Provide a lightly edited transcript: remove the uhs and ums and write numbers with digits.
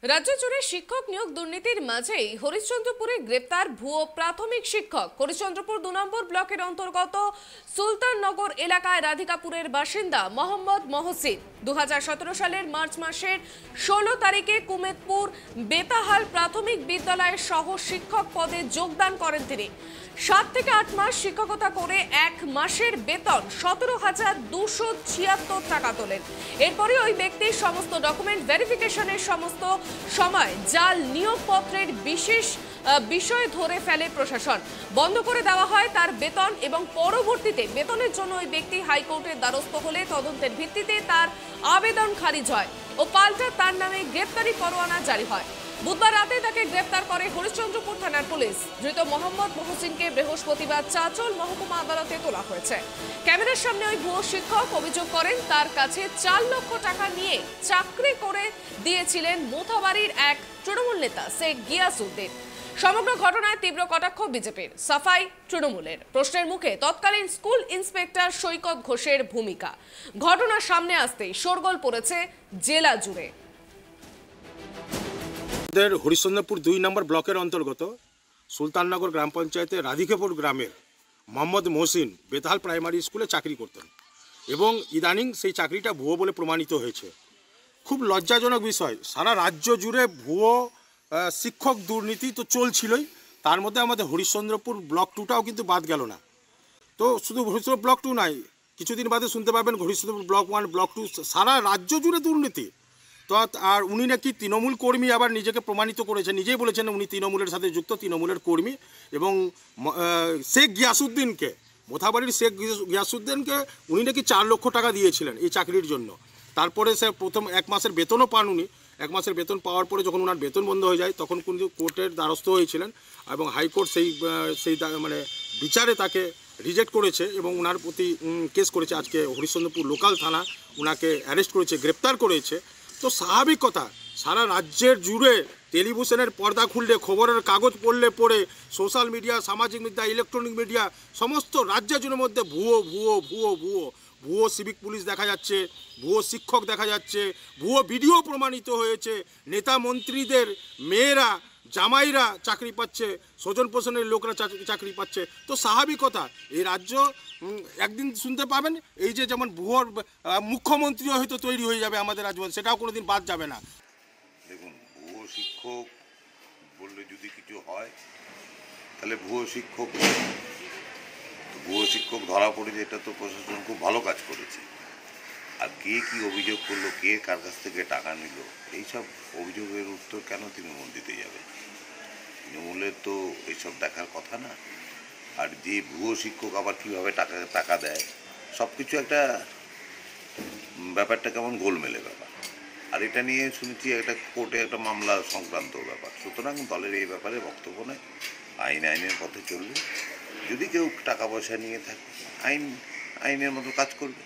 রাজ্য জুড়ে শিক্ষক নিয়োগ দুর্নীতির মাঝেই হরিশ্চন্দ্রপুরে গ্রেপ্তার ভুয়ো প্রাথমিক শিক্ষক। হরিশ্চন্দ্রপুর ২ নম্বর ব্লকের অন্তর্গত সুলতাননগর এলাকায় রাধিকাপুরের বাসিন্দা মোহাম্মদ মহসিন ২০১৭ সালের মার্চ মাসের ১৬ তারিখে কুমেদপুর বেতাহাল প্রাথমিক বিদ্যালয়ের সহ শিক্ষক পদে যোগদান করেন তিনি। ৭ থেকে ৮ মাস শিক্ষকতা করে এক মাসের বেতন ১৭,২৭৬ টাকা তোলেন। এরপরে ওই ব্যক্তির সমস্ত ডকুমেন্ট ভেরিফিকেশনের সমস্ত সময় জাল নিয়োগপত্রের বিষয় ধরে ফেলে প্রশাসন। বন্ধ করে দেওয়া হয় তার বেতন এবং পরবর্তীতে বেতনের জন্য ওই ব্যক্তি হাইকোর্টের দ্বারস্থ হলে তদন্তের ভিত্তিতে তার আবেদন খারিজ হয় ও পাল্টা তার নামে গ্রেপ্তারি পরোয়ানা জারি হয়। বুধবার রাতে তাকে গ্রেপ্তার করে হরিশ্চন্দ্রপুর থানার পুলিশ। ধৃত মোহাম্মদ মহসিনকে বৃহস্পতিবার চাঁচল মহকুমা আদালতে তোলা হয়েছে। ক্যামেরার সামনে ওই ভুয়ো শিক্ষক অভিযোগ করেন তার কাছে ৪ লক্ষ টাকা নিয়ে চাকরি করে দিয়েছিলেন মোথাবাড়ির এক তৃণমূল নেতা শেখ গিয়াসউদ্দিন। সমগ্র ঘটনায় তীব্র কটাক্ষ বিজেপির, সাফাই তৃণমূলের। প্রশ্নের মুখে তৎকালীন স্কুল ইন্সপেক্টর সৈকত ঘোষের ভূমিকা। ঘটনা সামনে আসতেই শোরগোল পড়েছে জেলা জুড়ে। হরিশ্চন্দ্রপুর ২ নম্বর ব্লকের অন্তর্গত সুলতাননগর গ্রাম পঞ্চায়েতের রাধিকাপুর গ্রামের মোহাম্মদ মহসিন বেতাহাল প্রাইমারি স্কুলে চাকরি করতেন এবং ইদানিং সেই চাকরিটা ভুয়ো বলে প্রমাণিত হয়েছে। খুব লজ্জাজনক বিষয়, সারা রাজ্য জুড়ে ভুয়ো শিক্ষক দুর্নীতি তো চলছিলই, তার মধ্যে আমাদের হরিশ্চন্দ্রপুর ব্লক 2টাও কিন্তু বাদ গেল না। তো শুধু হরিশ্চন্দ্রপুর ব্লক 2 নয়, কিছুদিন বাদে শুনতে পাবেন হরিশ্চন্দ্রপুর ব্লক 1 ব্লক 2 সারা রাজ্য জুড়ে দুর্নীতি। তো আর উনি নাকি তৃণমূল কর্মী, আবার নিজেকে প্রমাণিত করেছেন, নিজেই বলেছেন উনি তৃণমূলের সাথে যুক্ত, তৃণমূলের কর্মী। এবং শেখ গিয়াসউদ্দিনকে, মোথাবাড়ির শেখ গিয়াসউদ্দিনকে উনি নাকি ৪ লক্ষ টাকা দিয়েছিলেন এই চাকরির জন্য। তারপরে সে প্রথম ১ মাসের বেতনও পান উনি। ১ মাসের বেতন পাওয়ার পরে যখন ওনার বেতন বন্ধ হয়ে যায় তখন কিন্তু কোর্টের দ্বারস্থ হয়েছিলেন এবং হাইকোর্ট সেই মানে বিচারে তাকে রিজেক্ট করেছে এবং ওনার প্রতি কেস করেছে। আজকে হরিশ্চন্দ্রপুর লোকাল থানা ওনাকে অ্যারেস্ট করেছে, গ্রেপ্তার করেছে। তো স্বাভাবিক কথা, সারা রাজ্যের জুড়ে টেলিভিশনের পর্দা খুললে, খবরের কাগজ পড়ে, সোশ্যাল মিডিয়া, সামাজিক মিডিয়া, ইলেকট্রনিক মিডিয়া, সমস্ত রাজ্যের জুড়ে মধ্যে ভুয়ো ভুয়ো ভুয়ো ভুয়ো ভুয়ো সিভিক পুলিশ দেখা যাচ্ছে, ভুয়ো শিক্ষক দেখা যাচ্ছে, ভুয়ো ভিডিও প্রমাণিত হয়েছে। নেতা মন্ত্রীদের মেয়েরা, জামাইরা চাকরি পাচ্ছে, স্বজন পোষণের লোকরা চাকরি পাচ্ছে। তো স্বাভাবিক কথা, এই রাজ্য একদিন শুনতে পাবেন এই যে যেমন ভুয়োর মুখ্যমন্ত্রীও হয়তো তৈরি হয়ে যাবে আমাদের রাজ্য, সেটাও কোনোদিন বাদ যাবে না। দেখুন, ভুয়ো শিক্ষক বললে যদি কিছু হয় তাহলে ভুয়ো শিক্ষক ধরা পড়েছে, এটা তো প্রশাসন খুব ভালো কাজ করেছে। আর কে কি অভিযোগ করলো, কে কার কাছ থেকে টাকা নিল, এইসব অভিযোগের উত্তর কেন তৃণমূল দিতে যাবে? তৃণমূলের তো এইসব দেখার কথা না। আর যে ভুয়ো শিক্ষক আবার কীভাবে টাকা দেয়, সব কিছু একটা ব্যাপারটা কেমন গোলমেলে ব্যাপার। আর এটা নিয়ে শুনেছি একটা কোর্টে একটা মামলা সংক্রান্ত ব্যাপার। সুতরাং দলের এই ব্যাপারে বক্তব্য নেই। আইনের পথে চলবে। যদি কেউ টাকা পয়সা নিয়ে থাকে, আইনের মতো কাজ করবে।